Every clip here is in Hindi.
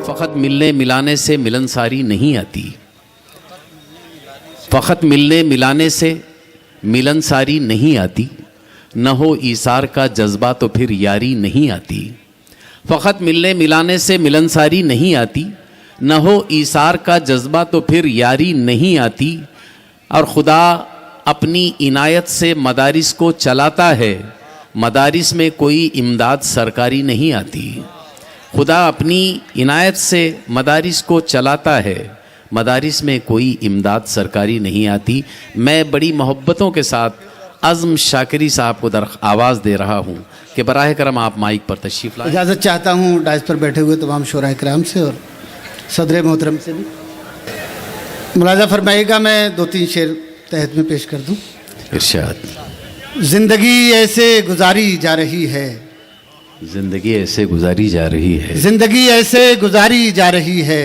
फ़कत मिलने मिलाने से मिलनसारी नहीं आती। फ़कत मिलने मिलाने से मिलनसारी नहीं आती। न हो ईसार का जज्बा तो फिर यारी नहीं आती। फ़कत मिलने मिलाने से मिलनसारी नहीं आती। न हो ईसार का जज्बा तो फिर यारी नहीं आती। और खुदा अपनी इनायत से मदारिस को चलाता है। मदारिस में कोई इमदाद सरकारी नहीं आती। खुदा अपनी इनायत से मदारिस को चलाता है। मदारिस में कोई इमदाद सरकारी नहीं आती। मैं बड़ी मोहब्बतों के साथ अज़्म शाकिरी साहब को आवाज़ दे रहा हूँ कि बराह करम आप माइक पर तशरीफ़ लाएं। इजाज़त चाहता हूँ डाइस पर बैठे हुए तमाम शोराए किराम से और सदर मोहतरम से भी। मुलाज़ा फरमाइएगा, मैं 2-3 शेर तहत में पेश कर दूँ। इरशाद। ज़िंदगी ऐसे गुजारी जा रही है, ज़िंदगी ऐसे गुजारी जा रही है, ज़िंदगी ऐसे गुजारी जा रही है,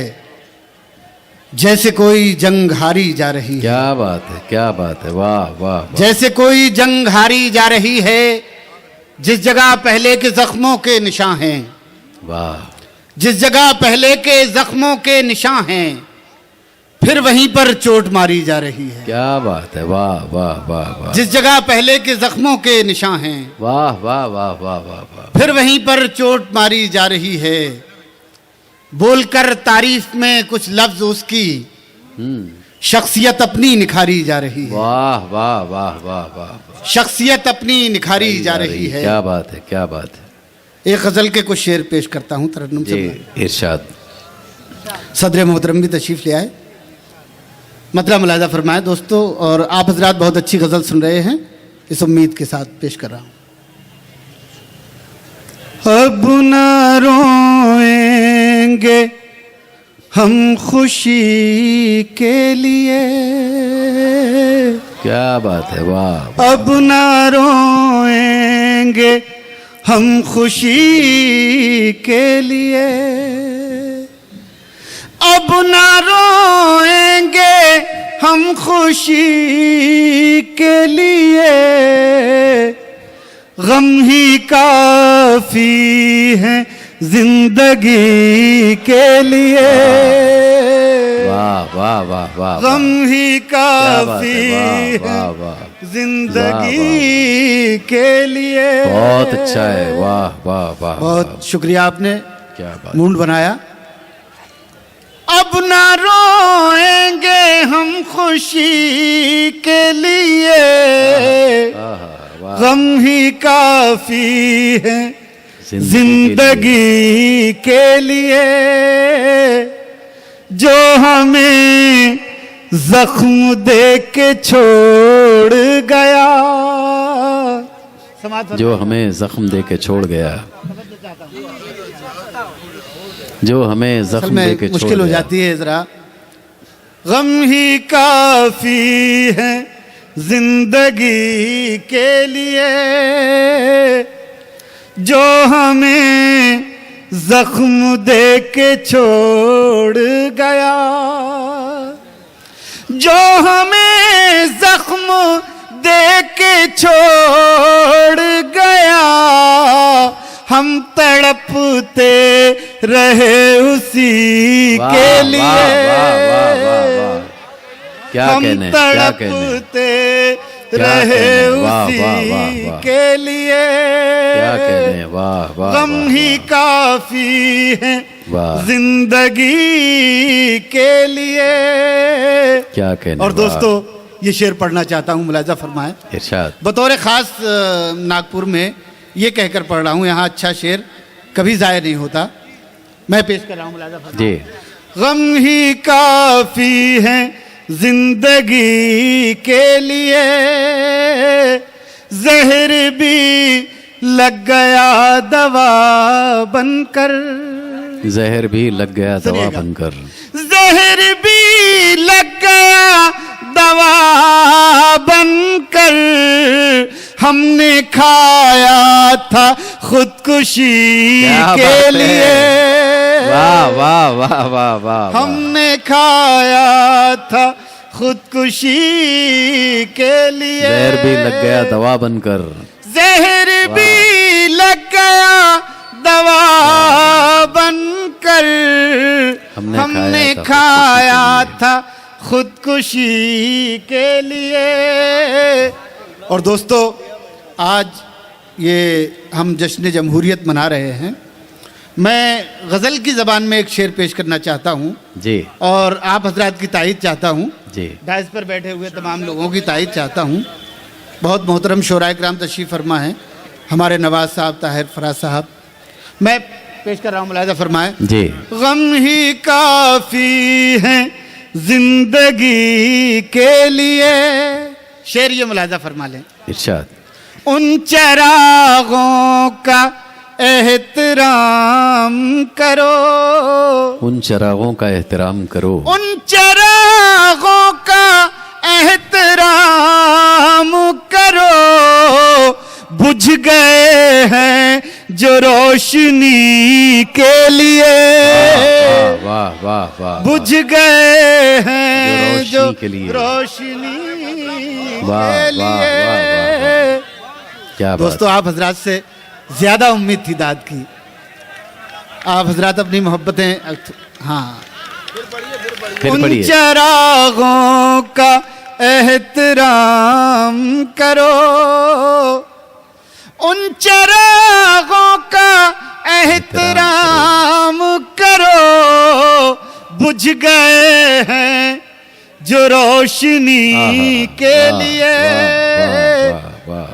जैसे कोई जंग हारी जा रही है। क्या बात है, क्या बात है, वाह वाह वाह। जैसे कोई जंग हारी जा रही है, जिस जगह पहले के जख्मों के निशान हैं, वाह। जिस जगह पहले के जख्मों के निशान हैं, फिर वहीं पर चोट मारी जा रही है। क्या बात है, वाह वाह वाह वाह। जिस जगह पहले के जख्मों के निशान हैं, वाह वाह वाह वाह वाह वाह। फिर वहीं पर चोट मारी जा रही है। बोलकर तारीफ में कुछ लफ्ज उसकी, शख्सियत अपनी निखारी जा रही है। वाह वाह वाह वाह वाह। शख्सियत अपनी निखारी जा रही है। क्या बात है, क्या बात है। एक गजल के कुछ शेर पेश करता हूँ तरन्नुम से। इरशाद। सदर मोहतरम भी तशरीफ ले आए, मतलब मुलाज़ा फरमाए दोस्तों। और आप हजरात बहुत अच्छी गजल सुन रहे हैं, इस उम्मीद के साथ पेश कर रहा हूँ। अब न रोएंगे हम खुशी के लिए, क्या बात है, वाह। अब न रोएंगे हम खुशी के लिए, अब न रोएंगे हम खुशी के लिए, गम ही काफी है जिंदगी के लिए। वाह वाह वाह वाह। गम ही काफी वाह वाह। जिंदगी के लिए। बहुत अच्छा है, वाह वाह वाह। बहुत शुक्रिया, आपने क्या बात। मूड बनाया। अब ना रोएंगे हम खुशी के लिए, गम ही काफी है जिंदगी के लिए। जो हमें जख्म दे के छोड़ गया, जो हमें जख्म दे के छोड़ गया, जो हमें जख्म दे के छोड़ मुश्किल हो जाती है जरा। गम ही काफी है जिंदगी के लिए, जो हमें जख्म दे के छोड़ गया, जो हमें जख्म दे के छोड़ गया, हम तड़पते रहे उसी के लिए। क्या हम कहने, तड़पते रहे उसी के लिए। क्या कहने, वाह वाह। गम ही काफी है जिंदगी के लिए। क्या कहने। और दोस्तों, ये शेर पढ़ना चाहता हूँ, मुलाज़ा फरमाएं। इरशाद। बतौर खास नागपुर में ये कहकर पढ़ रहा हूँ, यहाँ अच्छा शेर कभी ज़ाया नहीं होता। मैं पेश कर रहा हूँ, मुलाज़ा फरमाएं। जी। गम ही काफी है जिंदगी के लिए, जहर भी लग गया दवा बनकर, जहर भी लग गया दवा बनकर, जहर भी लग गया दवा बनकर, हमने खाया था खुदकुशी के लिए। वाह वाह वाह वाह वाह। हमने खाया था खुदकुशी के लिए। जहर भी लग गया दवा बनकर, जहर भी लग गया दवा बनकर, कर हमने खाया था खुदकुशी के लिए। और दोस्तों, आज ये हम जश्न जमहूरियत मना रहे हैं। मैं गज़ल की ज़बान में एक शेर पेश करना चाहता हूँ जी, और आप हजरात की तायीद चाहता हूँ, जी। डाइस पर बैठे हुए तमाम लोगों की तायीद चाहता हूँ। बहुत मोहतरम शोराए किराम तशरीफ़ फरमा है, हमारे नवाज साहब, ताहिर फराज साहब। मैं पेश कर रहा हूँ, मुलाहिज़ा फरमाएं जी। गम ही काफ़ी है जिंदगी के लिए। शेर ये मुलाहिज़ा फरमा लें। इरशाद। उन चरागों का एहतराम करो, उन चरागों का एहतराम करो, उन चरागों का एहतराम करो। बुझ गए हैं जो रोशनी के लिए, वाह वाह वाह, बुझ गए हैं जो रोशनी के लिए, रोशनी वाह के वाह वाह लिए। वाह, क्या दोस्तों, आप हजरात से ज्यादा उम्मीद थी दाद की। आप हजरात अपनी मोहब्बतें, हाँ, फिर उन पढ़िए। चरागों का एहतराम करो, उन चरागों का एहतराम करो। बुझ गए हैं जो रोशनी के लिए। वाह वाह,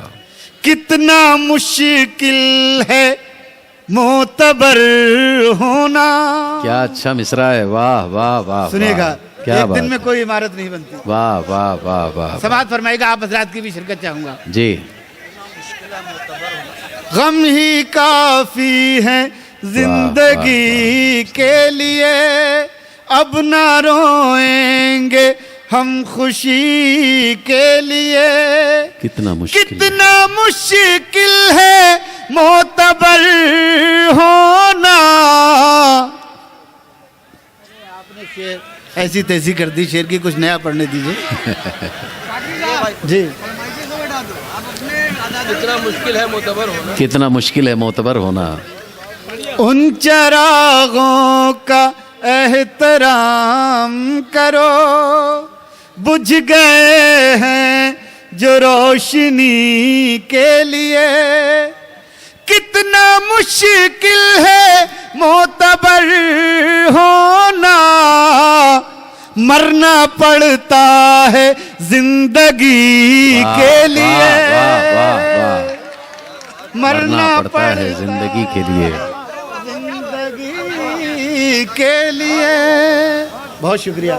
कितना मुश्किल है मोतबर होना। क्या अच्छा मिसरा है, वाह वाह वाह। सुनेगा, क्या एक दिन बात, में कोई इमारत नहीं बनती। वाह वाह वाह वाह। समाअत फरमाएगा, आप हजरात की भी शिरकत चाहूंगा जी। गम ही काफी है जिंदगी के लिए, अब ना रोएंगे हम खुशी के लिए। कितना मुश्किल, कितना मुश्किल है मोतबर होना। आपने शेर ऐसी तैसी कर दी, शेर की कुछ नया पढ़ने दीजिए जी। कितना मुश्किल है मोतबर होना, कितना मुश्किल है मोतबर होना। उन चरागों का एहतराम करो, बुझ गए हैं जो रोशनी के लिए। कितना मुश्किल है मोतबर होना, मरना पड़ता है जिंदगी के लिए। वाह वाह वाह, मरना पड़ता है जिंदगी के लिए, जिंदगी के लिए। बहुत शुक्रिया।